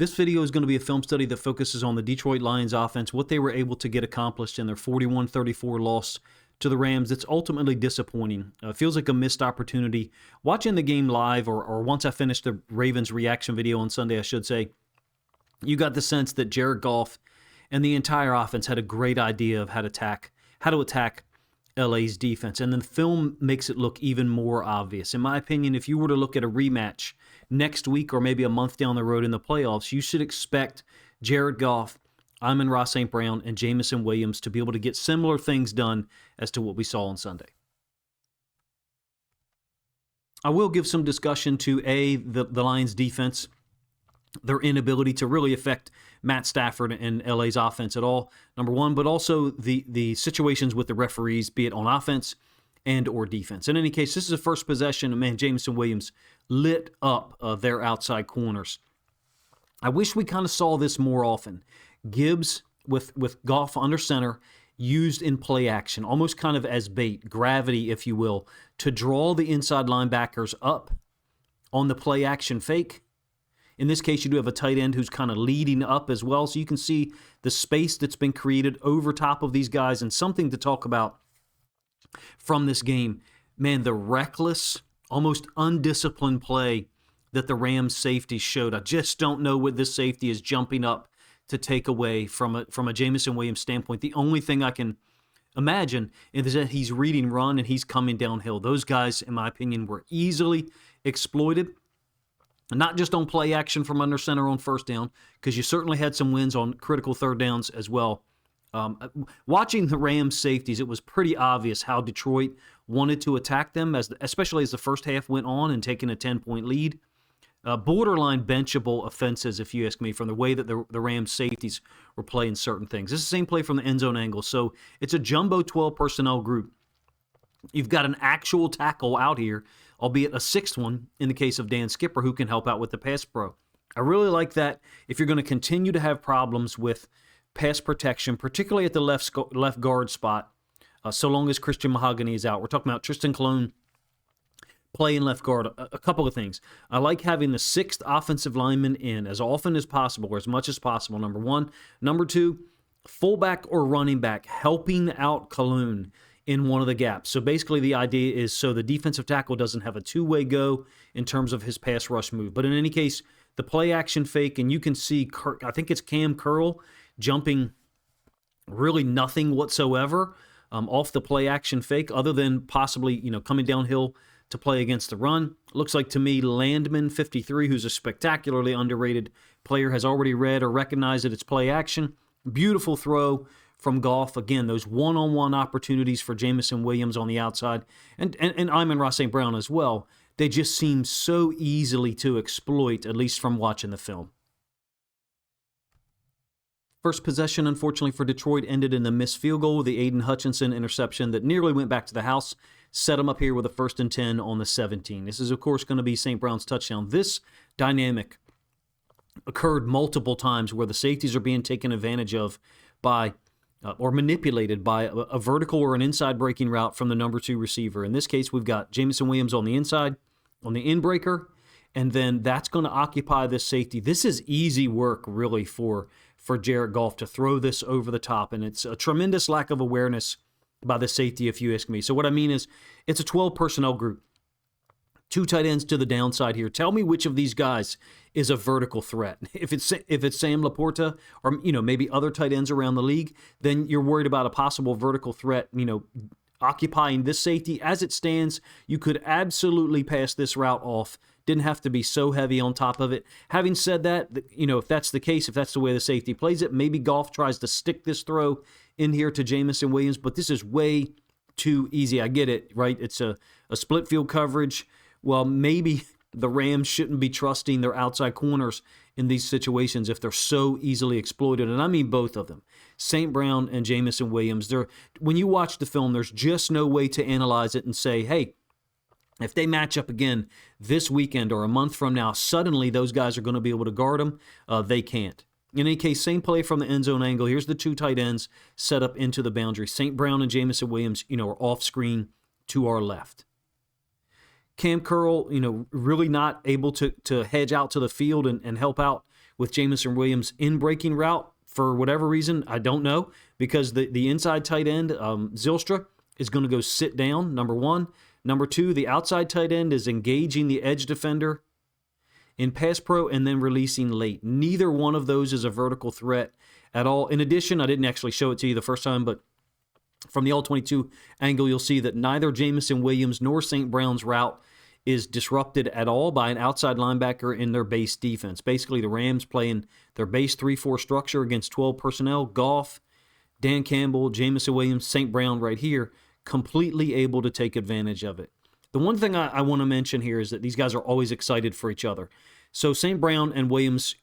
This video is going to be a film study that focuses on the Detroit Lions offense, what they were able to get accomplished in their 41-34 loss to the Rams. It's ultimately disappointing. Feels like a missed opportunity. Watching the game live, or once I finished the Ravens reaction video on Sunday, I should say, you got the sense that Jared Goff and the entire offense had a great idea of how to attack LA's defense. And then the film makes it look even more obvious. In my opinion, if you were to look at a rematch next week or maybe a month down the road in the playoffs, you should expect Jared Goff, Amon-Ra St. Brown, and Jameson Williams to be able to get similar things done as to what we saw on Sunday. I will give some discussion to the Lions defense, their inability to really affect Matt Stafford and LA's offense at all, number one, but also the situations with the referees, be it on offense and or defense. In any case, this is the first possession, and man, Jameson Williams lit up their outside corners. I wish we kind of saw this more often. Gibbs with Goff under center, used in play action, almost kind of as bait, gravity, if you will, to draw the inside linebackers up on the play action fake. In this case, you do have a tight end who's kind of leading up as well, so you can see the space that's been created over top of these guys. And something to talk about from this game, man, the reckless, almost undisciplined play that the Rams safety showed. I just don't know what this safety is jumping up to take away from a Jameson Williams standpoint. The only thing I can imagine is that he's reading run and he's coming downhill. Those guys, in my opinion, were easily exploited. Not just on play action from under center on first down, because you certainly had some wins on critical third downs as well. Watching the Rams safeties, it was pretty obvious how Detroit wanted to attack them, especially as the first half went on and taking a 10-point lead. Borderline benchable offenses, if you ask me, from the way that the Rams safeties were playing certain things. This is the same play from the end zone angle, so it's a jumbo 12 personnel group. You've got an actual tackle out here, albeit a sixth one in the case of Dan Skipper, who can help out with the pass pro. I really like that if you're going to continue to have problems with pass protection, particularly at the left guard spot, so long as Christian Mahogany is out. We're talking about Tristan Colon playing left guard. A couple of things. I like having the sixth offensive lineman in as often as possible, or as much as possible, number one. Number two, fullback or running back helping out Colon in one of the gaps. So basically the idea is so the defensive tackle doesn't have a two-way go in terms of his pass rush move. But in any case, the play action fake, and you can see, I think it's Cam Curl jumping really nothing whatsoever off the play action fake, other than possibly coming downhill to play against the run. Looks like to me Landman 53, who's a spectacularly underrated player, has already read or recognized that it's play action. Beautiful throw from Goff. Again, those one-on-one opportunities for Jameson Williams on the outside, and Amon-Ra St. Brown as well, they just seem so easily to exploit, at least from watching the film. First possession, unfortunately for Detroit, ended in the missed field goal, the Aiden Hutchinson interception that nearly went back to the house, set him up here with a 1st and 10 on the 17. This is, of course, going to be St. Brown's touchdown. This dynamic occurred multiple times where the safeties are being taken advantage of by or manipulated by a vertical or an inside breaking route from the number 2 receiver. In this case, we've got Jameson Williams on the inside, on the in breaker, and then that's going to occupy this safety. This is easy work, really, for Jared Goff to throw this over the top, and it's a tremendous lack of awareness by the safety, if you ask me. So what I mean is, it's a 12 personnel group. 2 tight ends to the downside here. Tell me which of these guys is a vertical threat. If it's Sam Laporta or maybe other tight ends around the league, then you're worried about a possible vertical threat, occupying this safety. As it stands, you could absolutely pass this route off. Didn't have to be so heavy on top of it. Having said that, if that's the case, if that's the way the safety plays it, maybe Goff tries to stick this throw in here to Jameson Williams, but this is way too easy. I get it, right? It's a split field coverage. Well, maybe the Rams shouldn't be trusting their outside corners in these situations if they're so easily exploited, and I mean both of them. St. Brown and Jameson Williams, when you watch the film, there's just no way to analyze it and say, hey, if they match up again this weekend or a month from now, suddenly those guys are going to be able to guard them. They can't. In any case, same play from the end zone angle. Here's the 2 tight ends set up into the boundary. St. Brown and Jameson Williams, are off screen to our left. Cam Curl, really not able to hedge out to the field and help out with Jameson Williams in breaking route for whatever reason. I don't know, because the inside tight end, Zylstra, is going to go sit down, number one. Number two, the outside tight end is engaging the edge defender in pass pro and then releasing late. Neither one of those is a vertical threat at all. In addition, I didn't actually show it to you the first time, but from the all-22 angle, you'll see that neither Jameson Williams nor St. Brown's route is disrupted at all by an outside linebacker in their base defense. Basically, the Rams playing their base 3-4 structure against 12 personnel. Goff, Dan Campbell, Jameson Williams, St. Brown right here, completely able to take advantage of it. The one thing I want to mention here is that these guys are always excited for each other. So St. Brown and Williams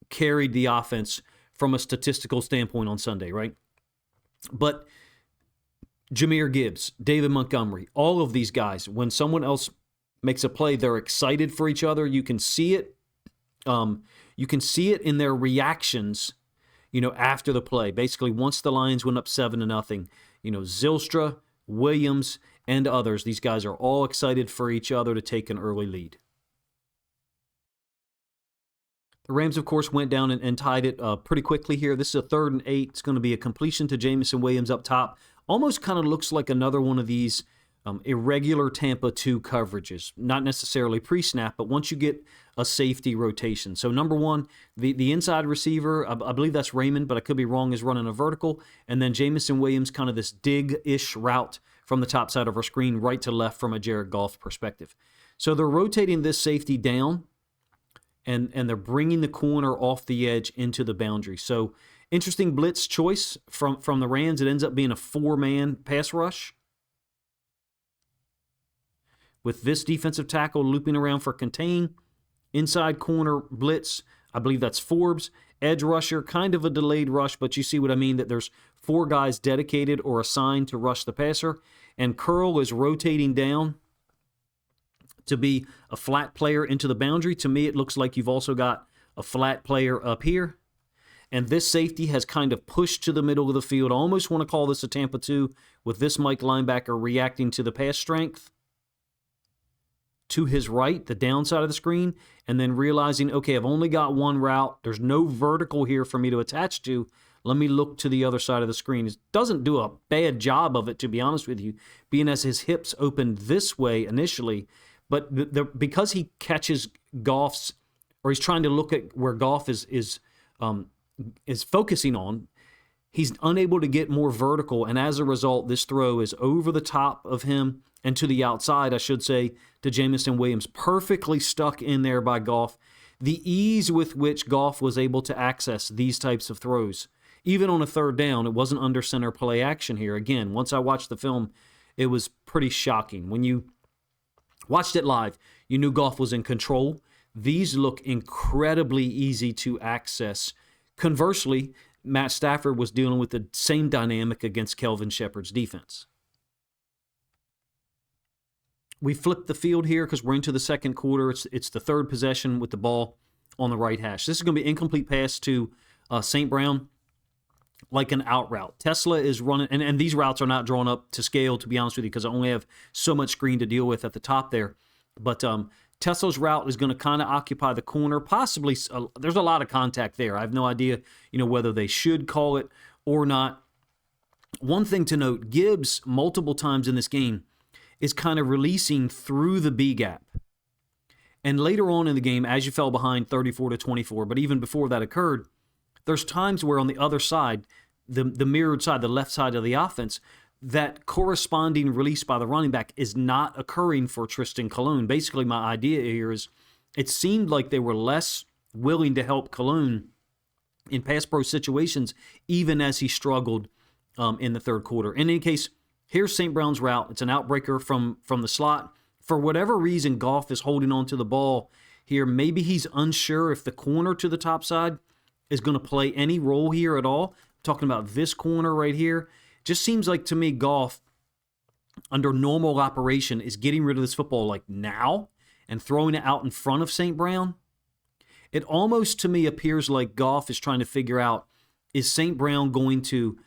carried the offense from a statistical standpoint on Sunday, right? But Jahmyr Gibbs, David Montgomery, all of these guys, when someone else makes a play, they're excited for each other. You can see it. You can see it in their reactions, after the play. Basically, once the Lions went up 7-0, Zylstra, Williams, and others, these guys are all excited for each other to take an early lead. The Rams, of course, went down and tied it pretty quickly here. This is a 3rd and 8. It's going to be a completion to Jameson Williams up top. Almost kind of looks like another one of these irregular Tampa 2 coverages. Not necessarily pre-snap, but once you get a safety rotation. So number one, the inside receiver, I believe that's Raymond, but I could be wrong, is running a vertical. And then Jameson Williams, kind of this dig-ish route from the top side of our screen, right to left from a Jared Goff perspective. So they're rotating this safety down, and they're bringing the corner off the edge into the boundary. So interesting blitz choice from the Rams. It ends up being a 4-man pass rush, with this defensive tackle looping around for contain. Inside corner blitz, I believe that's Forbes. Edge rusher, kind of a delayed rush, but you see what I mean, that there's 4 guys dedicated or assigned to rush the passer. And Curl is rotating down to be a flat player into the boundary. To me, it looks like you've also got a flat player up here. And this safety has kind of pushed to the middle of the field. I almost want to call this a Tampa 2, with this Mike linebacker reacting to the pass strength to his right, the downside of the screen, and then realizing, okay, I've only got one route. There's no vertical here for me to attach to. Let me look to the other side of the screen. It doesn't do a bad job of it, to be honest with you, being as his hips open this way initially. But because he catches Goff's, or he's trying to look at where Goff is focusing on, he's unable to get more vertical, and as a result, this throw is over the top of him and to the outside, I should say, to Jameson Williams. Perfectly stuck in there by Goff. The ease with which Goff was able to access these types of throws, even on a 3rd down, it wasn't under center play action here. Again, once I watched the film, it was pretty shocking. When you watched it live, you knew Goff was in control. These look incredibly easy to access. Conversely, Matt Stafford was dealing with the same dynamic against Kelvin Shepard's defense. We flipped the field here because we're into the second quarter. It's the 3rd possession with the ball on the right hash. This is going to be an incomplete pass to St. Brown, like an out route. Tesla is running, and these routes are not drawn up to scale, to be honest with you, because I only have so much screen to deal with at the top there. But Tesla's route is going to kind of occupy the corner. Possibly, there's a lot of contact there. I have no idea, whether they should call it or not. One thing to note, Gibbs, multiple times in this game, is kind of releasing through the B gap. And later on in the game, as you fell behind 34-24, but even before that occurred, there's times where on the other side, the mirrored side, the left side of the offense, that corresponding release by the running back is not occurring for Tristan Colon. Basically, my idea here is it seemed like they were less willing to help Colon in pass pro situations, even as he struggled in the 3rd quarter. In any case, here's St. Brown's route. It's an outbreaker from the slot. For whatever reason, Goff is holding on to the ball here. Maybe he's unsure if the corner to the top side is going to play any role here at all. I'm talking about this corner right here. Just seems like to me Goff, under normal operation, is getting rid of this football like now and throwing it out in front of St. Brown. It almost to me appears like Goff is trying to figure out, is St. Brown going to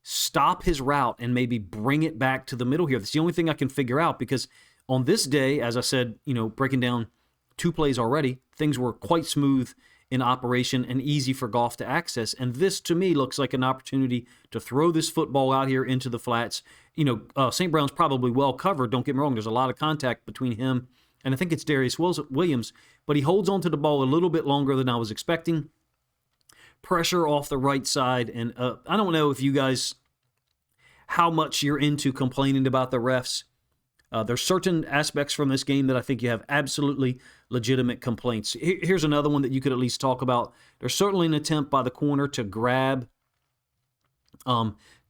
stop his route and maybe bring it back to the middle here? That's the only thing I can figure out, because on this day, as I said, breaking down 2 plays already, things were quite smooth in operation and easy for Goff to access. And this, to me, looks like an opportunity to throw this football out here into the flats. St. Brown's probably well covered. Don't get me wrong. There's a lot of contact between him and I think it's Darius Williams, but he holds onto the ball a little bit longer than I was expecting. Pressure off the right side, and I don't know if you guys, how much you're into complaining about the refs. There's certain aspects from this game that I think you have absolutely legitimate complaints. Here's another one that you could at least talk about. There's certainly an attempt by the corner to grab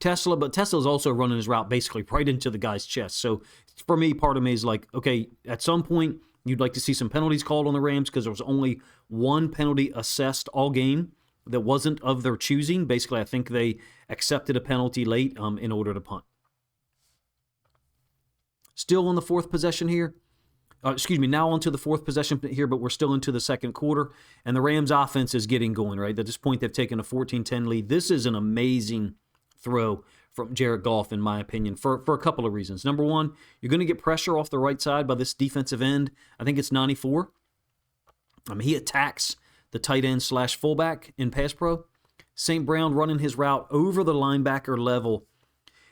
Tesla, but Tesla's also running his route basically right into the guy's chest. So for me, part of me is like, okay, at some point, you'd like to see some penalties called on the Rams because there was only one penalty assessed all game that wasn't of their choosing. Basically, I think they accepted a penalty late in order to punt. Still on the fourth possession here. Now onto the fourth possession here, but we're still into the second quarter, and the Rams offense is getting going, right? At this point, they've taken a 14-10 lead. This is an amazing throw from Jared Goff, in my opinion, for a couple of reasons. Number one, you're going to get pressure off the right side by this defensive end. I think it's 94. He attacks the tight end / fullback in pass pro. St. Brown running his route over the linebacker level.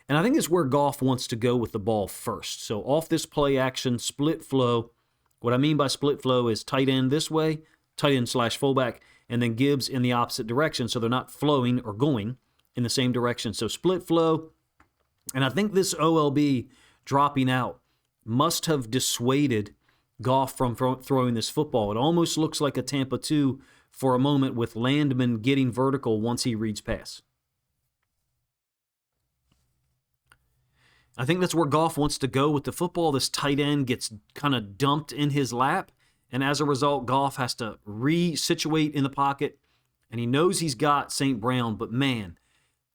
And I think it's where Goff wants to go with the ball first. So off this play action, split flow. What I mean by split flow is tight end this way, tight end / fullback, and then Gibbs in the opposite direction. So they're not flowing or going in the same direction. So split flow. And I think this OLB dropping out must have dissuaded Goff from throwing this football. It almost looks like a Tampa 2 for a moment with Landman getting vertical once he reads pass. I think that's where Goff wants to go with the football. This tight end gets kind of dumped in his lap, and as a result, Goff has to re-situate in the pocket, and he knows he's got St. Brown, but man,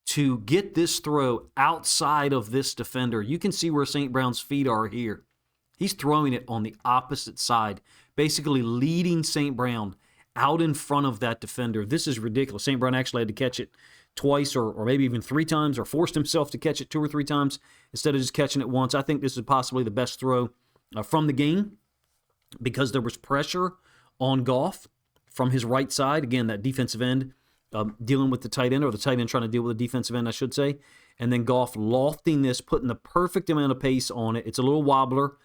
to get this throw outside of this defender, you can see where St. Brown's feet are here. He's throwing it on the opposite side, basically leading St. Brown out in front of that defender. This is ridiculous. St. Brown actually had to catch it twice or maybe even 3 times, or forced himself to catch it 2 or 3 times instead of just catching it once. I think this is possibly the best throw from the game because there was pressure on Goff from his right side. Again, that defensive end dealing with the tight end, or the tight end trying to deal with the defensive end, I should say. And then Goff lofting this, putting the perfect amount of pace on it. It's a little wobbler,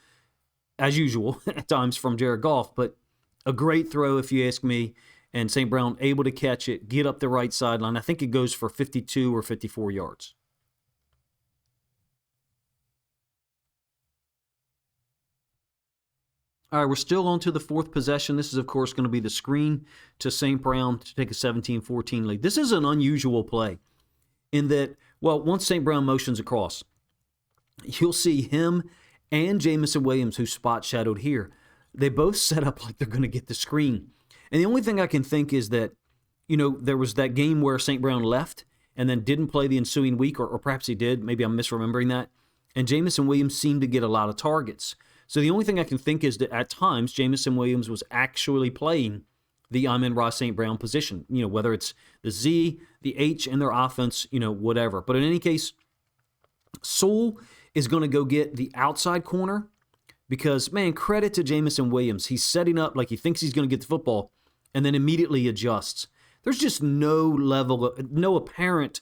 as usual, at times from Jared Goff, but a great throw if you ask me. And St. Brown able to catch it, get up the right sideline. I think it goes for 52 or 54 yards. All right, we're still on to the fourth possession. This is, of course, going to be the screen to St. Brown to take a 17-14 lead. This is an unusual play in that, well, once St. Brown motions across, you'll see him and Jamison Williams, who's spot shadowed here. They both set up like they're going to get the screen. And the only thing I can think is that, there was that game where St. Brown left and then didn't play the ensuing week, or perhaps he did. Maybe I'm misremembering that. And Jamison Williams seemed to get a lot of targets. So the only thing I can think is that at times Jamison Williams was actually playing the Amon-Ra St. Brown position, whether it's the Z, the H in their offense, whatever. But in any case, Sewell is going to go get the outside corner because, man, credit to Jamison Williams. He's setting up like he thinks he's going to get the football and then immediately adjusts. There's just no apparent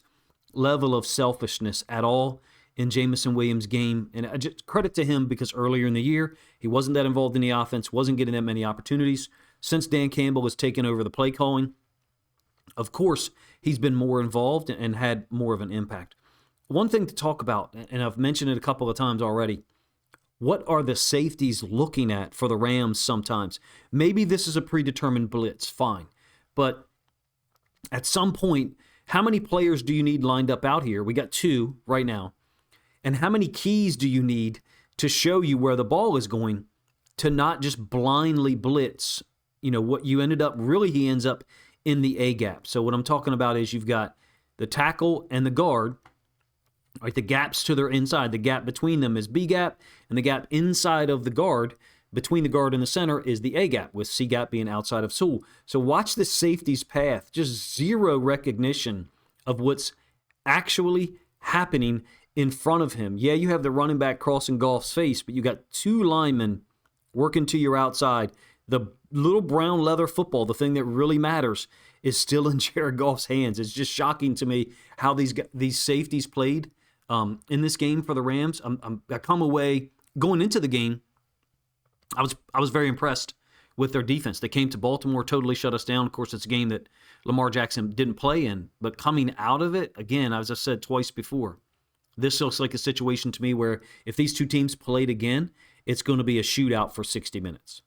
level of selfishness at all in Jamison Williams' game. And I just credit to him because earlier in the year, he wasn't that involved in the offense, wasn't getting that many opportunities. Since Dan Campbell has taken over the play calling, of course, he's been more involved and had more of an impact. One thing to talk about, and I've mentioned it a couple of times already, what are the safeties looking at for the Rams sometimes? Maybe this is a predetermined blitz, fine. But at some point, how many players do you need lined up out here? We got 2 right now. And how many keys do you need to show you where the ball is going to not just blindly blitz? What you ended up, really he ends up in the A gap. So what I'm talking about is you've got the tackle and the guard, right? The gaps to their inside. The gap between them is B gap, and the gap inside of the guard, between the guard and the center, is the A gap, with C gap being outside of Sewell. So watch the safety's path. Just zero recognition of what's actually happening in front of him. Yeah, you have the running back crossing Goff's face, but you got 2 linemen working to your outside. the little brown leather football, the thing that really matters, is still in Jared Goff's hands. It's just shocking to me how these safeties played in this game for the Rams. I come away going into the game. I was very impressed with their defense. They came to Baltimore, totally shut us down. Of course, it's a game that Lamar Jackson didn't play in. But coming out of it, again, as I said twice before, this looks like a situation to me where if these two teams played again, it's going to be a shootout for 60 minutes.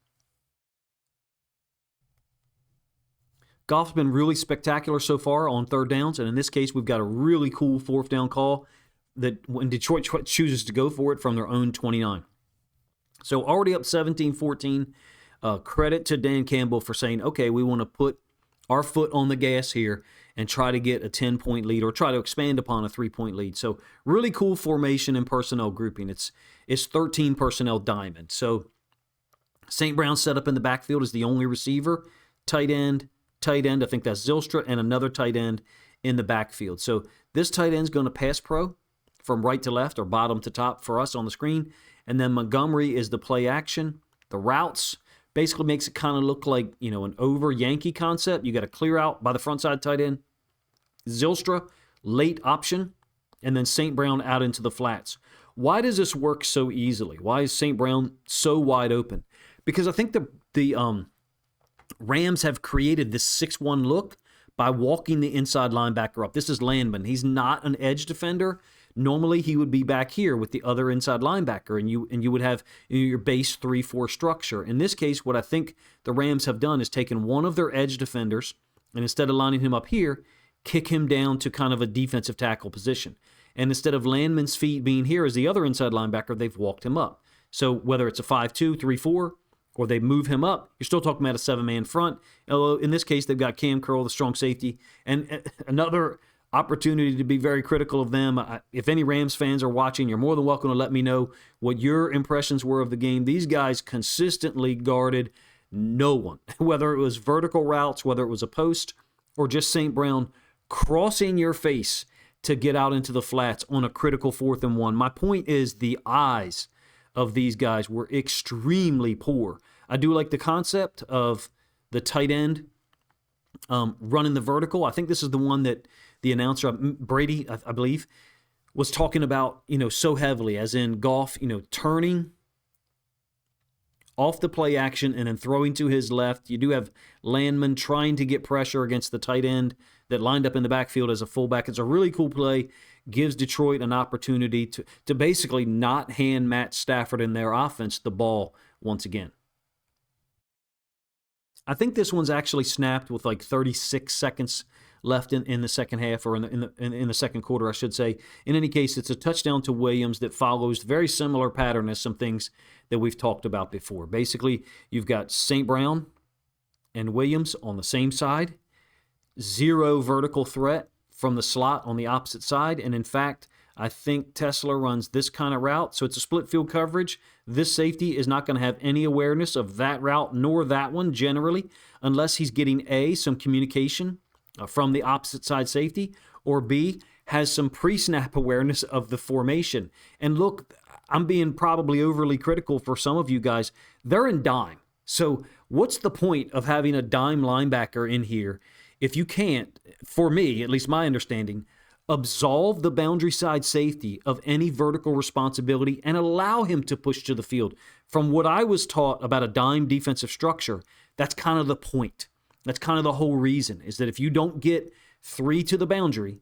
Goff's been really spectacular so far on third downs, and in this case, we've got a really cool fourth down call that when Detroit chooses to go for it from their own 29. So already up 17-14. Credit to Dan Campbell for saying, okay, we want to put our foot on the gas here and try to get a 10-point lead or try to expand upon a 3-point lead. So really cool formation and personnel grouping. It's 13 personnel diamond. So St. Brown set up in the backfield as the only receiver, tight end, I think that's Zylstra, and another tight end in the backfield. So this tight end's going to pass pro from right to left or bottom to top for us on the screen. And then Montgomery is the play action. The routes basically makes it kind of look like, an over Yankee concept. You got to clear out by the front side tight end. Zylstra, late option, and then St. Brown out into the flats. Why does this work so easily? Why is St. Brown so wide open? Because I think the Rams have created this 6-1 look by walking the inside linebacker up. This is Landman. He's not an edge defender. Normally, he would be back here with the other inside linebacker, and you would have your base 3-4 structure. In this case, what I think the Rams have done is taken one of their edge defenders, and instead of lining him up here, kick him down to kind of a defensive tackle position. And instead of Landman's feet being here as the other inside linebacker, they've walked him up. So whether it's a 5-2, 3-4, or they move him up, you're still talking about a 7-man front. Although in this case, they've got Cam Curl, the strong safety, and another opportunity to be very critical of them. If any Rams fans are watching, you're more than welcome to let me know what your impressions were of the game. These guys consistently guarded no one, whether it was vertical routes, whether it was a post, or just St. Brown crossing your face to get out into the flats on a critical 4th and 1. My point is the eyes of these guys were extremely poor. I do like the concept of the tight end running the vertical. I think this is the one that the announcer, Brady, I believe, was talking about, so heavily, as in Goff, turning off the play action and then throwing to his left. You do have Landman trying to get pressure against the tight end that lined up in the backfield as a fullback. It's a really cool play. Gives Detroit an opportunity to basically not hand Matt Stafford and their offense the ball once again. I think this one's actually snapped with like 36 seconds left in the second half, or in the second quarter, I should say. In any case, it's a touchdown to Williams that follows very similar pattern as some things that we've talked about before. Basically, you've got St. Brown and Williams on the same side, zero vertical threat from the slot on the opposite side, and in fact, I think Tesla runs this kind of route, so it's a split field coverage. This safety is not going to have any awareness of that route nor that one generally, unless he's getting A, some communication from the opposite side safety, or B, has some pre-snap awareness of the formation. And look, I'm being probably overly critical for some of you guys. They're in dime. So what's the point of having a dime linebacker in here if you can't, for me, at least my understanding, absolve the boundary side safety of any vertical responsibility and allow him to push to the field? From what I was taught about a dime defensive structure, that's kind of the point. That's kind of the whole reason, is that if you don't get 3 to the boundary,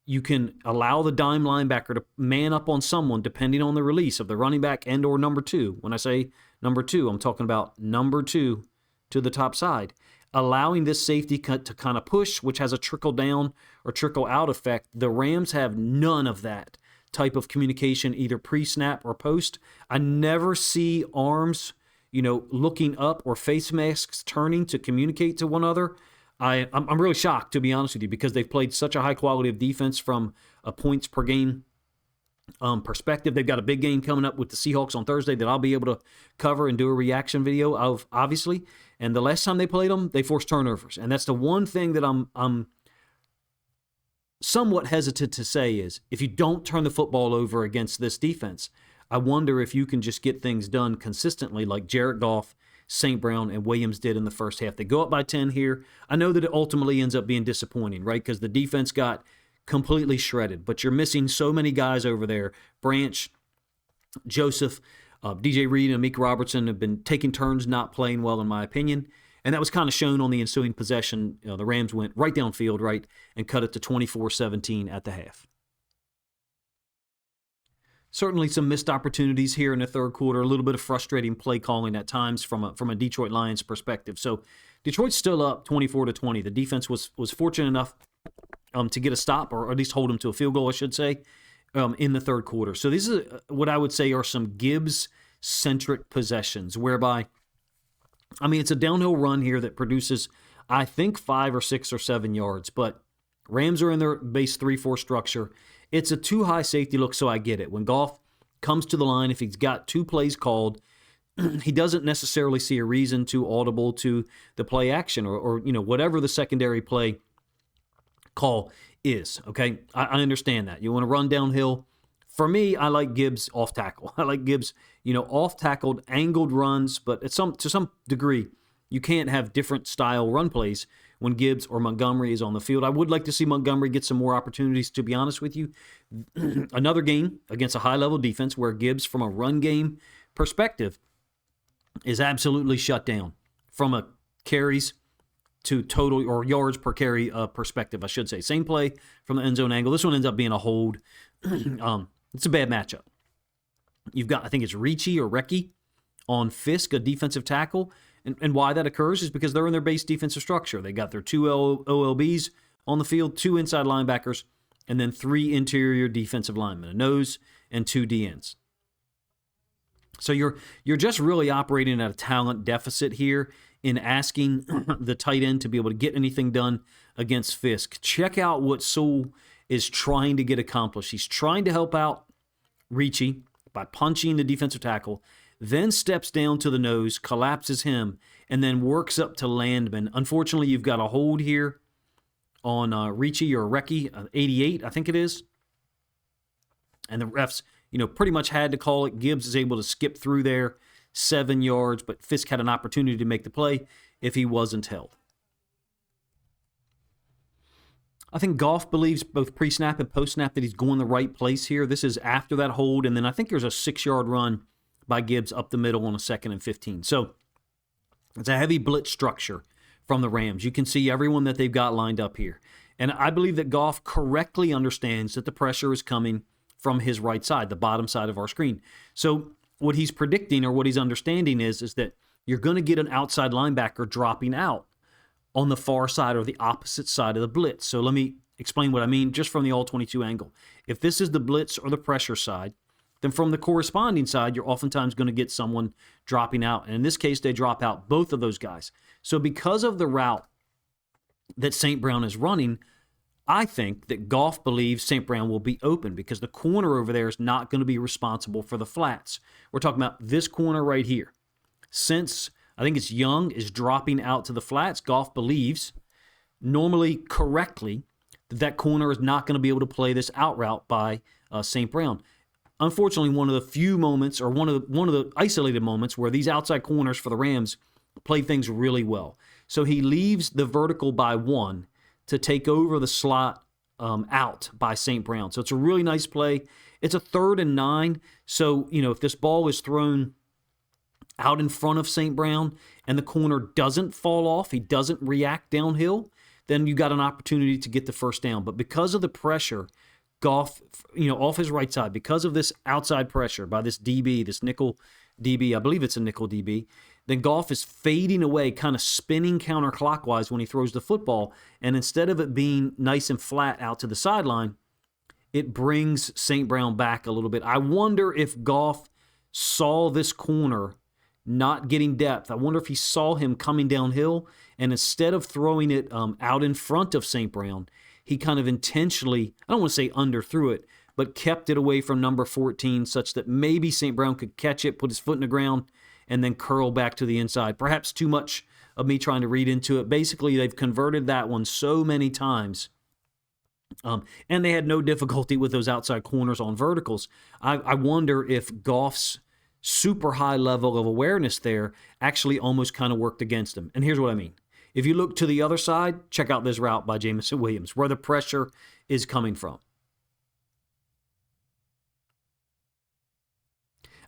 you can allow the dime linebacker to man up on someone depending on the release of the running back and or number 2. When I say number 2, I'm talking about number 2 to the top side. Allowing this safety to kind of push, which has a trickle down or trickle out effect. The Rams have none of that type of communication, either pre-snap or post. I never see arms looking up or face masks turning to communicate to one another. I'm really shocked, to be honest with you, because they've played such a high quality of defense from a points per game perspective. They've got a big game coming up with the Seahawks on Thursday that I'll be able to cover and do a reaction video of, obviously. And the last time they played them, they forced turnovers. And that's the one thing that I'm somewhat hesitant to say is, if you don't turn the football over against this defense, I wonder if you can just get things done consistently like Jared Goff St. Brown and Williams did in the first half. They go up by 10 here. I know that it ultimately ends up being disappointing, right? Because the defense got completely shredded, but you're missing so many guys over there. Branch, Joseph, DJ Reed, and Meek Robertson have been taking turns not playing well, in my opinion. And that was kind of shown on the ensuing possession. The Rams went right downfield, right, and cut it to 24-17 at the half. Certainly some missed opportunities here in the third quarter, a little bit of frustrating play calling at times from a Detroit Lions perspective. So Detroit's still up 24-20. The defense was fortunate enough to get a stop, or at least hold them to a field goal, I should say, in the third quarter. So these are what I would say are some Gibbs-centric possessions, whereby, I mean, it's a downhill run here that produces, I think, 5 or 6 or 7 yards, but Rams are in their base 3-4 structure. It's a too high safety look, so I get it. When Goff comes to the line, if he's got 2 plays called, he doesn't necessarily see a reason to audible to the play action or whatever the secondary play call is, okay? I understand that. You want to run downhill. For me, I like Gibbs off tackle. I like Gibbs, off tackled, angled runs, but to some degree, you can't have different style run plays when Gibbs or Montgomery is on the field. I would like to see Montgomery get some more opportunities, to be honest with you. Another game against a high-level defense where Gibbs, from a run game perspective, is absolutely shut down from a carries to total or yards per carry perspective, I should say. Same play from the end zone angle. This one ends up being a hold. It's a bad matchup. You've got, I think it's Ricci or Recchi on Fisk, a defensive tackle. And why that occurs is because they're in their base defensive structure. They got their 2 OLBs on the field, 2 inside linebackers, and then 3 interior defensive linemen, a nose and 2 DNs. So you're just really operating at a talent deficit here in asking the tight end to be able to get anything done against Fisk. Check out what Sewell is trying to get accomplished. He's trying to help out Ricci by punching the defensive tackle, then steps down to the nose, collapses him, and then works up to Landman. Unfortunately, you've got a hold here on Ricci or Recchi, 88, I think it is. And the refs, pretty much had to call it. Gibbs is able to skip through there, 7 yards, but Fisk had an opportunity to make the play if he wasn't held. I think Goff believes both pre-snap and post-snap that he's going the right place here. This is after that hold, and then I think there's a 6-yard run by Gibbs up the middle on a 2nd and 15. So it's a heavy blitz structure from the Rams. You can see everyone that they've got lined up here. And I believe that Goff correctly understands that the pressure is coming from his right side, the bottom side of our screen. So what he's predicting or what he's understanding is that you're going to get an outside linebacker dropping out on the far side or the opposite side of the blitz. So let me explain what I mean just from the all-22 angle. If this is the blitz or the pressure side, then from the corresponding side, you're oftentimes going to get someone dropping out. And in this case, they drop out both of those guys. So because of the route that St. Brown is running, I think that Goff believes St. Brown will be open because the corner over there is not going to be responsible for the flats. We're talking about this corner right here. Since I think it's Young is dropping out to the flats, Goff believes, normally correctly, that corner is not going to be able to play this out route by St. Brown. Unfortunately, one of the few moments, or one of the isolated moments where these outside corners for the Rams played things really well. So he leaves the vertical by 1 to take over the slot out by St. Brown. So it's a really nice play. It's a 3rd and 9. So, if this ball is thrown out in front of St. Brown and the corner doesn't fall off, he doesn't react downhill, then you got an opportunity to get the first down. But because of the pressure, Goff, off his right side, because of this outside pressure by this DB, this nickel DB, I believe it's a nickel DB, then Goff is fading away, kind of spinning counterclockwise when he throws the football, and instead of it being nice and flat out to the sideline, it brings St. Brown back a little bit. I wonder if Goff saw this corner not getting depth. I wonder if he saw him coming downhill, and instead of throwing it out in front of St. Brown, he kind of intentionally, I don't want to say underthrew it, but kept it away from number 14 such that maybe St. Brown could catch it, put his foot in the ground, and then curl back to the inside. Perhaps too much of me trying to read into it. Basically, they've converted that one so many times, and they had no difficulty with those outside corners on verticals. I wonder if Goff's super high level of awareness there actually almost kind of worked against him. And here's what I mean. If you look to the other side, check out this route by Jameson Williams, where the pressure is coming from.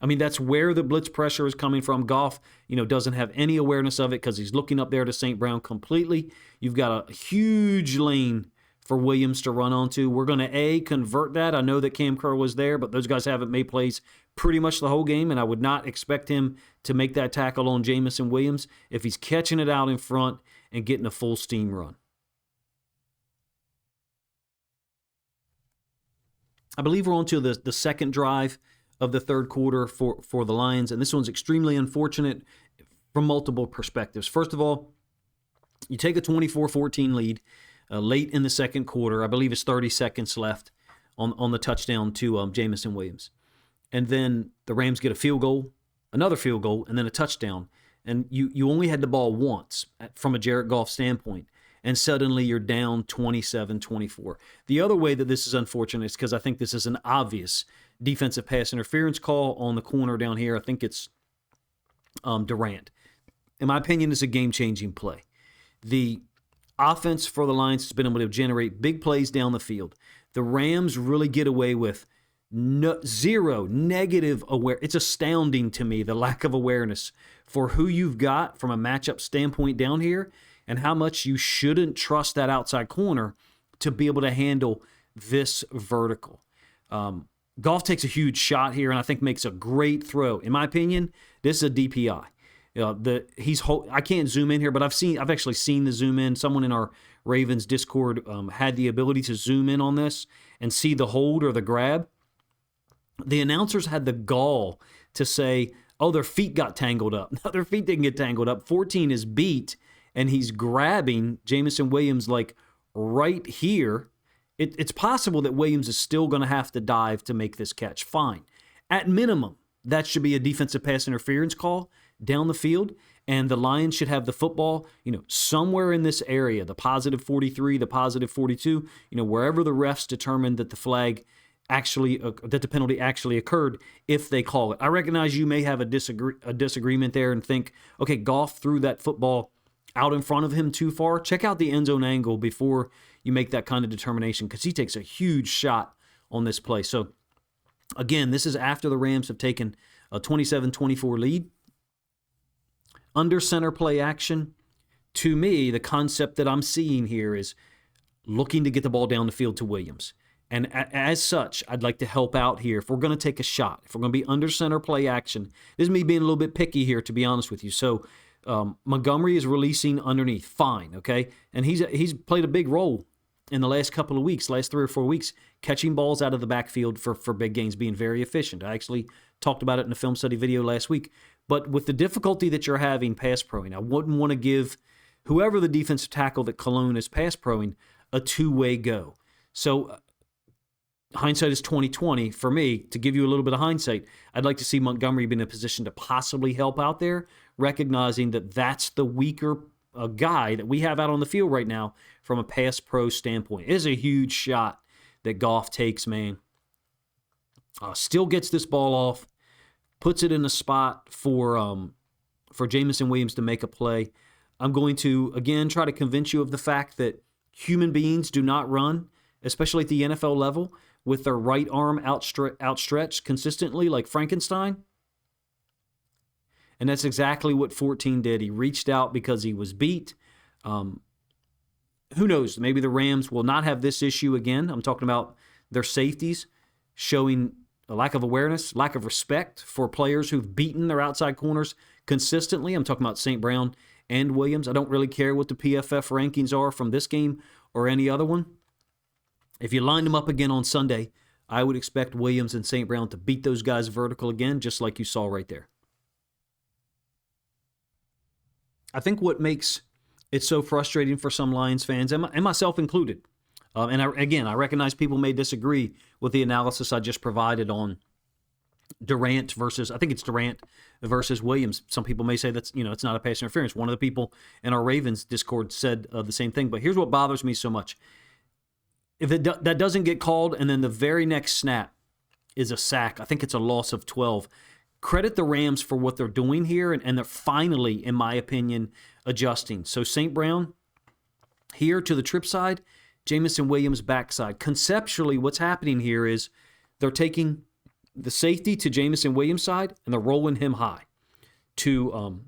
I mean, that's where the blitz pressure is coming from. Goff, doesn't have any awareness of it because he's looking up there to St. Brown completely. You've got a huge lane for Williams to run onto. We're going to, convert that. I know that Cam Curl was there, but those guys haven't made plays pretty much the whole game, and I would not expect him to make that tackle on Jameson Williams if he's catching it out in front and getting a full steam run. I believe we're on to the second drive of the third quarter for the Lions, and this one's extremely unfortunate from multiple perspectives. First of all, you take a 24-14 lead late in the second quarter. I believe it's 30 seconds left on the touchdown to Jameson Williams. And then the Rams get a field goal, another field goal, and then a touchdown. And you only had the ball once from a Jared Goff standpoint, and suddenly you're down 27-24. The other way that this is unfortunate is because I think this is an obvious defensive pass interference call on the corner down here. I think it's Durant. In my opinion, it's a game-changing play. The offense for the Lions has been able to generate big plays down the field. The Rams really get away with zero negative awareness. It's astounding to me, the lack of awareness for who you've got from a matchup standpoint down here and how much you shouldn't trust that outside corner to be able to handle this vertical. Goff takes a huge shot here and I think makes a great throw. In my opinion, this is a DPI. I can't zoom in here, but I've actually seen the zoom in. Someone in our Ravens Discord had the ability to zoom in on this and see the hold or the grab. The announcers had the gall to say, oh, their feet got tangled up. No, their feet didn't get tangled up. 14 is beat, and he's grabbing Jameson Williams like right here. It's possible that Williams is still going to have to dive to make this catch. Fine. At minimum, that should be a defensive pass interference call down the field, and the Lions should have the football, somewhere in this area, the positive 43, the positive 42, wherever the refs determined that the flag that the penalty actually occurred, if they call it. I recognize you may have a disagreement there and think, okay, Goff threw that football out in front of him too far. Check out the end zone angle before you make that kind of determination, because he takes a huge shot on this play. So, again, this is after the Rams have taken a 27-24 lead. Under center play action, to me, the concept that I'm seeing here is looking to get the ball down the field to Williams. And as such, I'd like to help out here. If we're going to take a shot, if we're going to be under center play action, this is me being a little bit picky here, to be honest with you. So Montgomery is releasing underneath. Fine, okay? And he's played a big role in the last couple of weeks, last 3 or 4 weeks, catching balls out of the backfield for big gains, being very efficient. I actually talked about it in a film study video last week. But with the difficulty that you're having pass proing, I wouldn't want to give whoever the defensive tackle that Cologne is pass proing a two-way go. So hindsight is 20/20. For me, to give you a little bit of hindsight, I'd like to see Montgomery be in a position to possibly help out there, recognizing that that's the weaker guy that we have out on the field right now from a pass pro standpoint. It is a huge shot that Goff takes, man. Still gets this ball off, puts it in a spot for Jameson Williams to make a play. I'm going to, again, try to convince you of the fact that human beings do not run, especially at the NFL level, with their right arm outstretched consistently like Frankenstein. And that's exactly what 14 did. He reached out because he was beat. Who knows? Maybe the Rams will not have this issue again. I'm talking about their safeties showing a lack of awareness, lack of respect for players who've beaten their outside corners consistently. I'm talking about St. Brown and Williams. I don't really care what the PFF rankings are from this game or any other one. If you line them up again on Sunday, I would expect Williams and St. Brown to beat those guys vertical again, just like you saw right there. I think what makes it so frustrating for some Lions fans, and myself included, and I recognize people may disagree with the analysis I just provided on Durant versus Williams. Some people may say that's, it's not a pass interference. One of the people in our Ravens Discord said the same thing. But here's what bothers me so much. If that doesn't get called and then the very next snap is a sack, I think it's a loss of 12. credit the Rams for what they're doing here, and they're finally, in my opinion, adjusting. So St. Brown here to the trip side, Jameson Williams backside. Conceptually, what's happening here is they're taking the safety to Jameson Williams side, and they're rolling him high to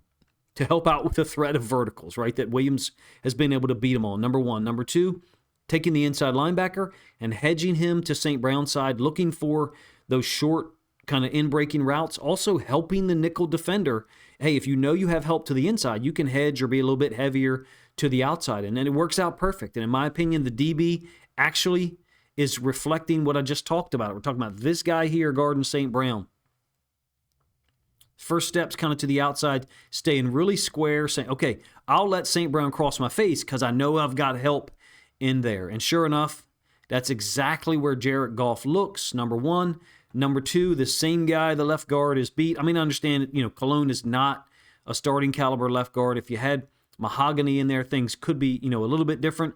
help out with the threat of verticals, right, that Williams has been able to beat him on, number one. Number two, taking the inside linebacker and hedging him to St. Brown's side, looking for those short kind of in-breaking routes, also helping the nickel defender. Hey, if you know you have help to the inside, you can hedge or be a little bit heavier to the outside, and then it works out perfect. And in my opinion, the DB actually is reflecting what I just talked about. We're talking about this guy here guarding St. Brown. First steps kind of to the outside, staying really square, saying, okay, I'll let St. Brown cross my face because I know I've got help in there. And sure enough, that's exactly where Jared Goff looks, number one. Number two, the same guy, the left guard, is beat. I mean, I understand, Cologne is not a starting caliber left guard. If you had Mahogany in there, things could be, a little bit different.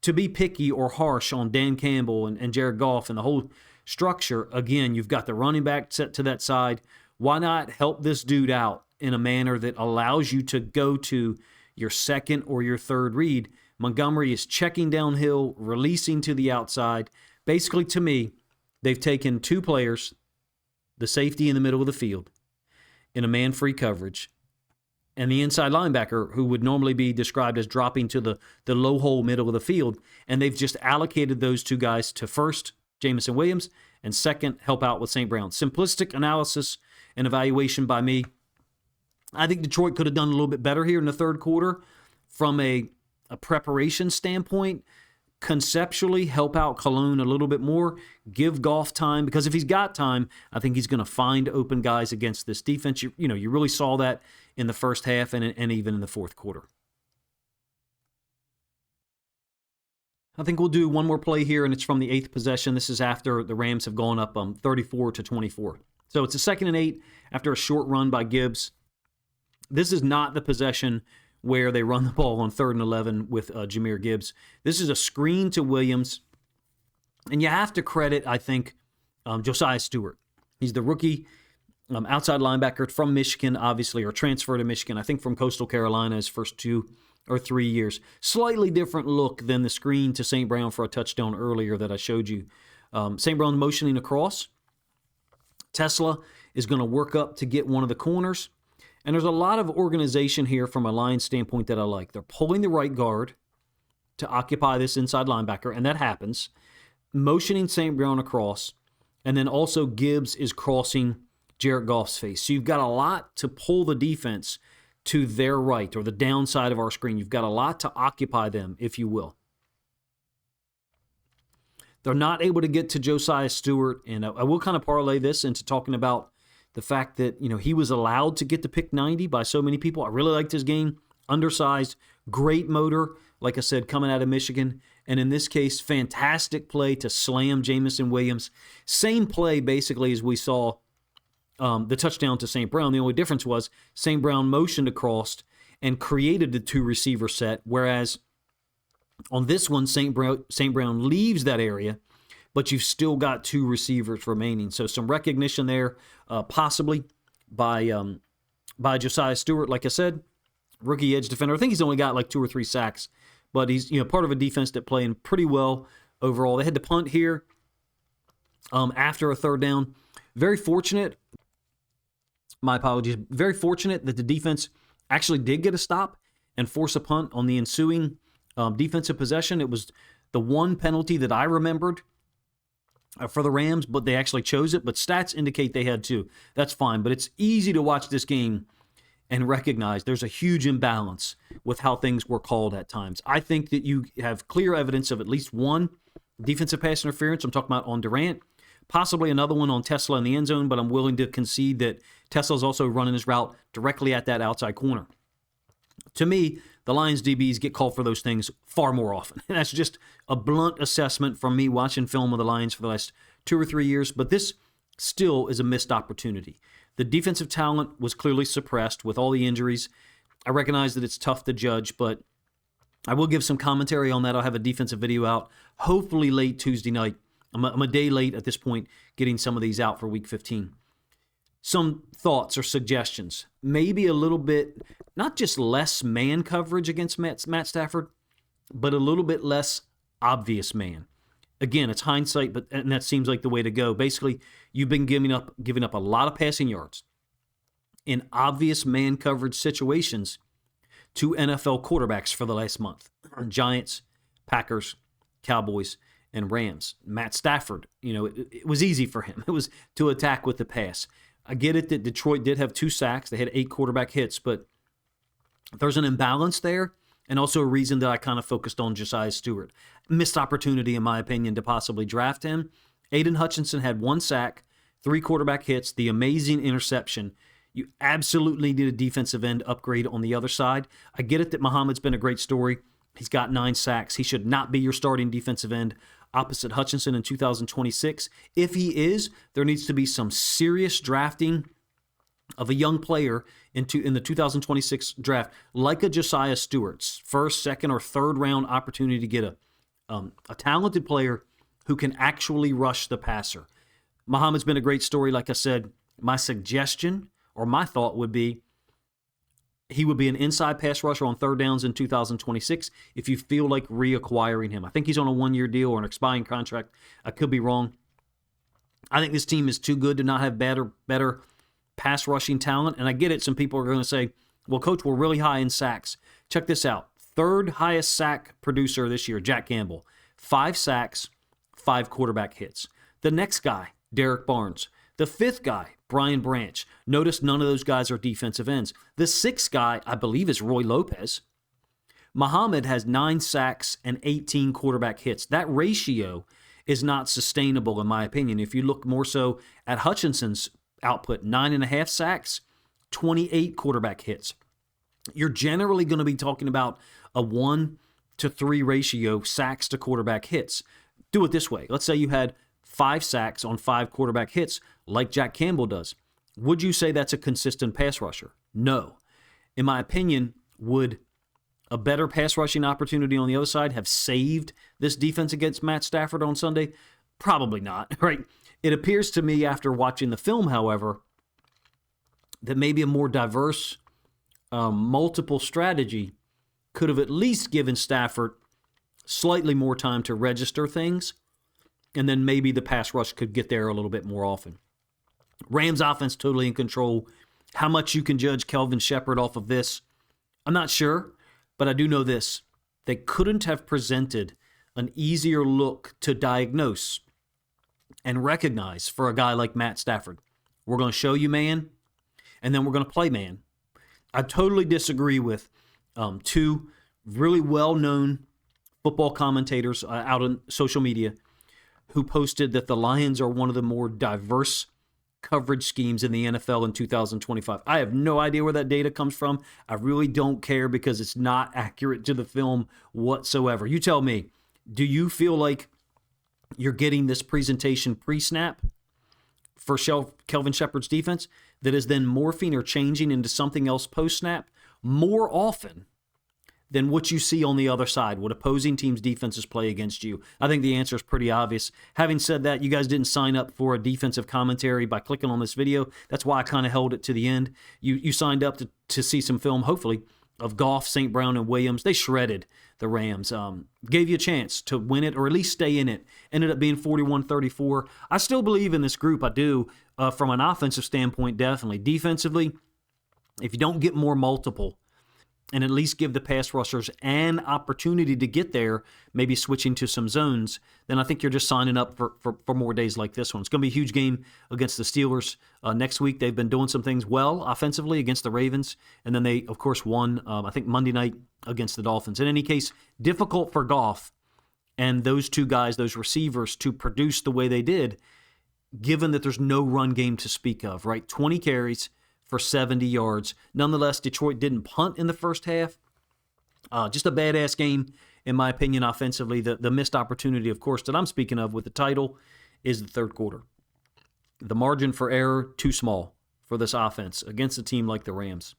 To be picky or harsh on Dan Campbell and Jared Goff and the whole structure, again, you've got the running back set to that side. Why not help this dude out in a manner that allows you to go to your second or your third read? Montgomery is checking downhill, releasing to the outside. Basically, to me, they've taken two players, the safety in the middle of the field, in a man-free coverage, and the inside linebacker, who would normally be described as dropping to the low hole middle of the field, and they've just allocated those two guys to first, Jameson Williams, and second, help out with St. Brown. Simplistic analysis and evaluation by me. I think Detroit could have done a little bit better here in the third quarter from a preparation standpoint. Conceptually, help out Cologne a little bit more, give Goff time, because if he's got time, I think he's going to find open guys against this defense. You really saw that in the first half and even in the fourth quarter. I think we'll do one more play here, and it's from the 8th possession. This is after the Rams have gone up 34-24. So it's a 2nd and 8 after a short run by Gibbs. This is not the possession where they run the ball on 3rd and 11 with Jahmyr Gibbs. This is a screen to Williams. And you have to credit, I think, Josiah Stewart. He's the rookie outside linebacker from Michigan, obviously, or transfer to Michigan, I think from Coastal Carolina his first 2 or 3 years. Slightly different look than the screen to St. Brown for a touchdown earlier that I showed you. St. Brown motioning across. Tesla is going to work up to get one of the corners. And there's a lot of organization here from a Lions standpoint that I like. They're pulling the right guard to occupy this inside linebacker, and that happens. Motioning St. Brown across, and then also Gibbs is crossing Jared Goff's face. So you've got a lot to pull the defense to their right, or the downside of our screen. You've got a lot to occupy them, if you will. They're not able to get to Josiah Stewart, and I will kind of parlay this into talking about the fact that, he was allowed to get to pick 90 by so many people. I really liked his game. Undersized, great motor, like I said, coming out of Michigan. And in this case, fantastic play to slam Jameson Williams. Same play, basically, as we saw the touchdown to St. Brown. The only difference was St. Brown motioned across and created the two receiver set, whereas on this one, St. Brown leaves that area, but you've still got two receivers remaining. So some recognition there, possibly by Josiah Stewart. Like I said, rookie edge defender. I think he's only got like 2 or 3 sacks, but he's part of a defense that playing pretty well overall. They had to punt here after a 3rd down. Very fortunate. My apologies. Very fortunate that the defense actually did get a stop and force a punt on the ensuing defensive possession. It was the one penalty that I remembered for the Rams, but they actually chose it. But stats indicate they had 2. That's fine. But it's easy to watch this game and recognize there's a huge imbalance with how things were called at times. I think that you have clear evidence of at least one defensive pass interference. I'm talking about on Durant, possibly another one on Tesla in the end zone, but I'm willing to concede that Tesla's also running his route directly at that outside corner. To me, the Lions DBs get called for those things far more often. That's just a blunt assessment from me watching film of the Lions for the last 2 or 3 years, but this still is a missed opportunity. The defensive talent was clearly suppressed with all the injuries. I recognize that it's tough to judge, but I will give some commentary on that. I'll have a defensive video out, hopefully late Tuesday night. I'm a day late at this point getting some of these out for Week 15. some thoughts or suggestions. Maybe a little bit, not just less man coverage against Matt Stafford, but a little bit less obvious man. Again, it's hindsight, and that seems like the way to go. Basically, you've been giving up a lot of passing yards in obvious man coverage situations to NFL quarterbacks for the last month. Giants, Packers, Cowboys, and Rams. Matt Stafford, it was easy for him. It was to attack with the pass. I get it that Detroit did have 2 sacks. They had 8 quarterback hits, but there's an imbalance there, and also a reason that I kind of focused on Josiah Stewart. Missed opportunity, in my opinion, to possibly draft him. Aiden Hutchinson had 1 sack, 3 quarterback hits, the amazing interception. You absolutely need a defensive end upgrade on the other side. I get it that Muhammad's been a great story. He's got 9 sacks. He should not be your starting defensive end opposite Hutchinson in 2026. If he is, there needs to be some serious drafting of a young player in the 2026 draft, like a Josiah Stewart's first, second, or third round opportunity to get a talented player who can actually rush the passer. Muhammad's been a great story, like I said. My suggestion or my thought would be he would be an inside pass rusher on third downs in 2026 if you feel like reacquiring him. I think he's on a 1-year deal or an expiring contract. I could be wrong. I think this team is too good to not have better pass rushing talent. And I get it. Some people are going to say, well, Coach, we're really high in sacks. Check this out. 3rd highest sack producer this year, Jack Campbell. 5 sacks, 5 quarterback hits. The next guy, Derek Barnes. The 5th guy, Brian Branch. Notice none of those guys are defensive ends. The 6th guy, I believe, is Roy Lopez. Muhammad has 9 sacks and 18 quarterback hits. That ratio is not sustainable, in my opinion. If you look more so at Hutchinson's output, 9.5 sacks, 28 quarterback hits. You're generally going to be talking about a 1-to-3 ratio sacks to quarterback hits. Do it this way. Let's say you had 5 sacks on 5 quarterback hits like Jack Campbell does. Would you say that's a consistent pass rusher? No. In my opinion, would a better pass rushing opportunity on the other side have saved this defense against Matt Stafford on Sunday? Probably not, right? It appears to me after watching the film, however, that maybe a more diverse, multiple strategy could have at least given Stafford slightly more time to register things, and then maybe the pass rush could get there a little bit more often. Rams offense totally in control. How much you can judge Kelvin Shepherd off of this, I'm not sure, but I do know this. They couldn't have presented an easier look to diagnose and recognize for a guy like Matt Stafford. We're going to show you man, and then we're going to play man. I totally disagree with 2 really well-known football commentators out on social media who posted that the Lions are one of the more diverse coverage schemes in the NFL in 2025. I have no idea where that data comes from. I really don't care because it's not accurate to the film whatsoever. You tell me, do you feel like you're getting this presentation pre-snap for Kelvin Shepherd's defense that is then morphing or changing into something else post-snap more often than what you see on the other side, what opposing teams' defenses play against you? I think the answer is pretty obvious. Having said that, you guys didn't sign up for a defensive commentary by clicking on this video. That's why I kind of held it to the end. You signed up to see some film, hopefully, of Goff, St. Brown, and Williams. They shredded the Rams. Gave you a chance to win it or at least stay in it. Ended up being 41-34. I still believe in this group. I do. From an offensive standpoint, definitely. Defensively, if you don't get more multiple, and at least give the pass rushers an opportunity to get there, maybe switching to some zones, then I think you're just signing up for more days like this one. It's going to be a huge game against the Steelers next week. They've been doing some things well offensively against the Ravens, and then they, of course, won, I think, Monday night against the Dolphins. In any case, difficult for Goff and those 2 guys, those receivers, to produce the way they did, given that there's no run game to speak of, right? 20 carries for 70 yards. Nonetheless, Detroit didn't punt in the first half. Just a badass game, in my opinion, offensively. The missed opportunity, of course, that I'm speaking of with the title is the third quarter. The margin for error, too small for this offense against a team like the Rams,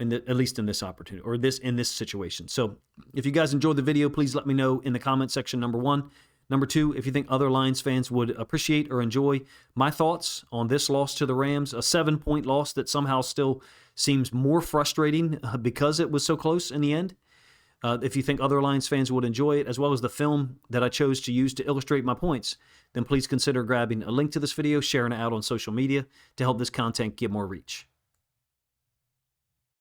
at least in this opportunity, or in this situation. So if you guys enjoyed the video, please let me know in the comment section, number 1. Number two, if you think other Lions fans would appreciate or enjoy my thoughts on this loss to the Rams, a 7-point loss that somehow still seems more frustrating because it was so close in the end. If you think other Lions fans would enjoy it, as well as the film that I chose to use to illustrate my points, then please consider grabbing a link to this video, sharing it out on social media to help this content get more reach.